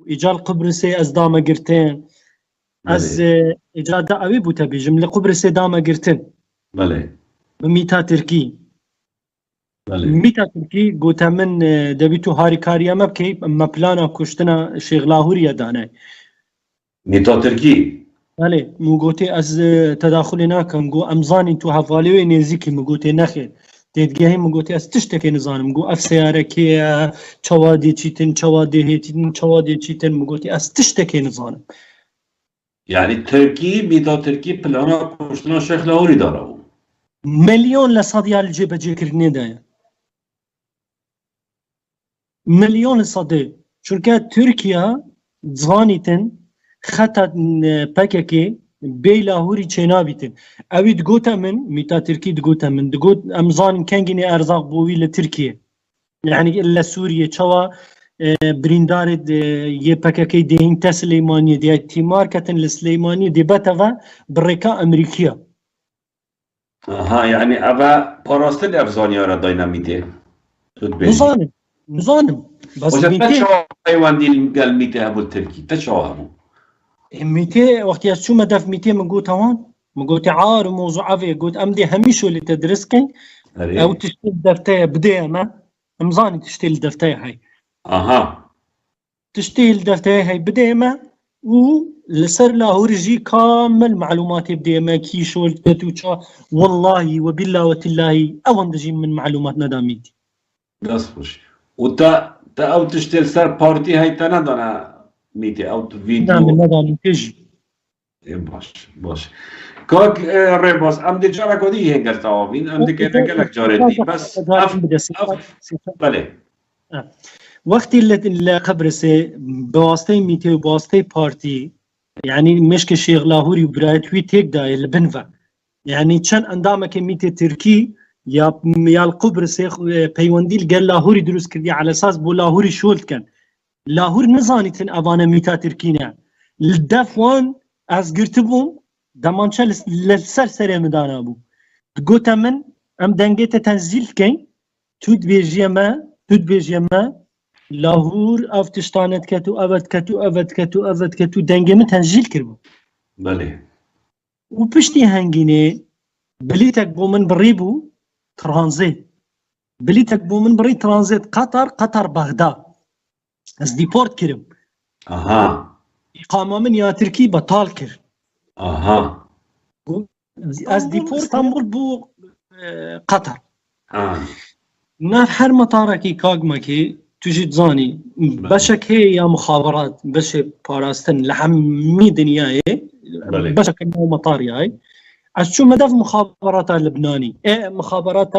إيجال قبرصي أز داما قرتين أز إيجاد أوي بوتا بيجم لقبرصي داما قرتين ميتا تركي ميتا تركي قوتا من دبيتو هاري كاريا مبكي أما بلانا كشتنا شيخ لاهوريا داناي ميتا تركي بله موجوتي از تداخل ناكم جو امزاني تو حوالي نزيكي موجوتي نخير تدگاهی موجوتي از تشتكي نزانم جو اف سياره كي چوادي چيتن چوادي هيتن چوادي چيتن موجوتي از تشتكي نزانم يعني تركي ميتا تركي بلانا كشتنا شيخ لاهوري داره مليون لصديا الجيبه جيكرني دايا مليون لصدي چونكه تركيا زانيتن خطا باككي بي لاهوري چنابيتن اوي دغوتا من ميتا تركي دغوتا من دغوت امزان كانجيني ارزاق بوي لتركيا يعني الا سوريا تشوا بريندار يه باككي دين تسليماني دي تيمار كتن السليماني دي بتوا بريكا امريكيه يعني ابا باراستل افزانيا را دايناميتي نظانم بس ميتي ايوان قال ميتي ابو التركي تشوهمو ميتي وقت شو ما داف ميتي من قوت هون من قوت عار وموضوع في قوت امدي هميشو اللي تدرسكن او تشتري دفتايا بدايه ما امزاني تشتري الدفتايا هاي تشتري الدفتايا هاي بدايه ما ولسر لاهوري جي كامل معلوماتي بدايه ما كي شو التوتشا والله وبالله وتالله اون دجي من معلوماتنا داميتي داسوش وتا او تشتري سر بارتي هاي تنادنا ميتي او فيديو نعم تجي باش كاك ريباس ام دي جارا كودي هي قرتاوين ام دي كلك جارتي بس بله وقتی اللي خبرسه بواسطه ميتي وبواسطه بارتي يعني مشك شيخ لاهوري وبرايتوي تيك دا البنفا يعني كان اندامك ميتي تركي يا القبرص بيونديل قال لاهوري دروس كردي على اساس بو لاهوري شولت كان لاهور نزانيتن افانا ميتا تركينا الدفوان از قرتبون دمانشا للسرسري مدانا بو قوتا من ام دنگيتا تنزيل كين تود بيجي ما لاهور اف تشتانت كتو افت كتو دنگي من تنزيل كربو بله وبشتي هنگيني بليتك بو من بريبو ترانزيت بليتك بو من بري ترانزيت قطر بغداد از ديبورت كرم إقامة من يا تركي بطال كر از ديبورت اسطنبول بو قطر ناف هر مطاركي كاغماكي تجي تزاني بشك هي يا مخابرات بش باراستن لحمي دنياي بشك انه مطاري هاي از شو مدف مخابرات اللبناني مخابرات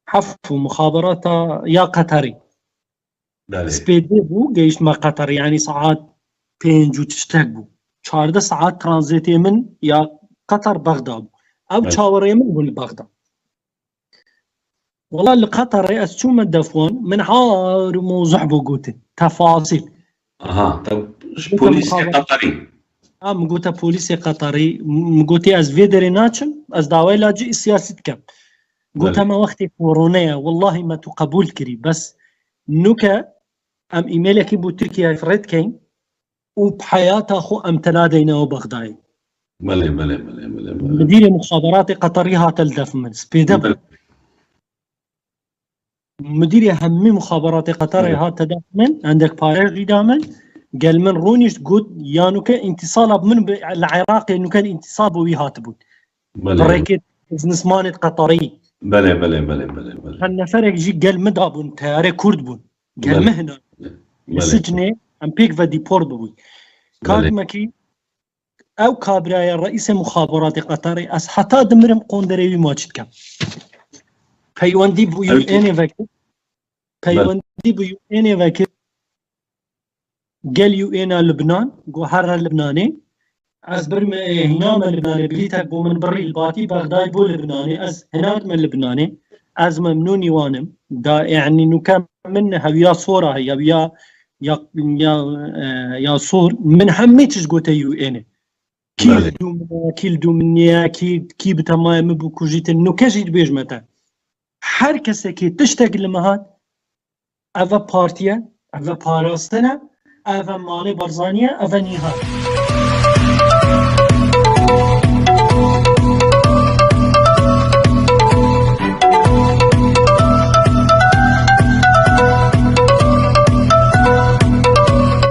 حفو مخابرات يا قطري سبيدي بو جيش ما قطر يعني ساعات بينجو تشتاق 14 ساعات ترانزيتي من يا قطر بغداد او تشاوري من بغداد والله اللي قطر رئيس شو ما دفون من عار وموزحبو قوتي تفاصيل بوليسي قطري مقوتا بوليسي قطري مقوتي از فيدري ناتشم از داوي لاجي السياسة كم قوتا ما وقتي كورونيا والله ما تقبول كري بس نوكا ام ايميلك بو تركيا فريد كين وبحياته اخو ام تنادينا وبغداي ملي مدير مخابرات قطري هات الدف من سبيد مدير همي مخابرات قطري هات الدف من عندك بارير دامن قال من رونيش قد يانو كان انتصال من العراق انه كان انتصاب ويهاتبون بريكت بزنس مان قطري بله هن فرق جي قال مدابون تياري كرد بون قال مهنا السجن ام بيك فدي بورد بوي كاغمكي او كابرايا رئيس مخابرات قطري اس حتى دمرم قوندري ما تشكم بيوندي بو يو اني فاكر بيوندي بو يو اني فاكر قال يو انا لبنان جو حرر لبناني از برم هنا من لبناني بليتك بو من بري الباتي بغداد بو لبناني از هناك من لبناني از ممنوني وانم دا يعني انه كان منها ويا صوره هي ويا يا صور من حميتش قوت يو ان كيل دومنيا كي بتمام بوكو جيت انه كجيت بيجمتا هر كسي كي تشتاق لمهات افا بارتيا و پاراستنه، او مال برزانیه، او نیها.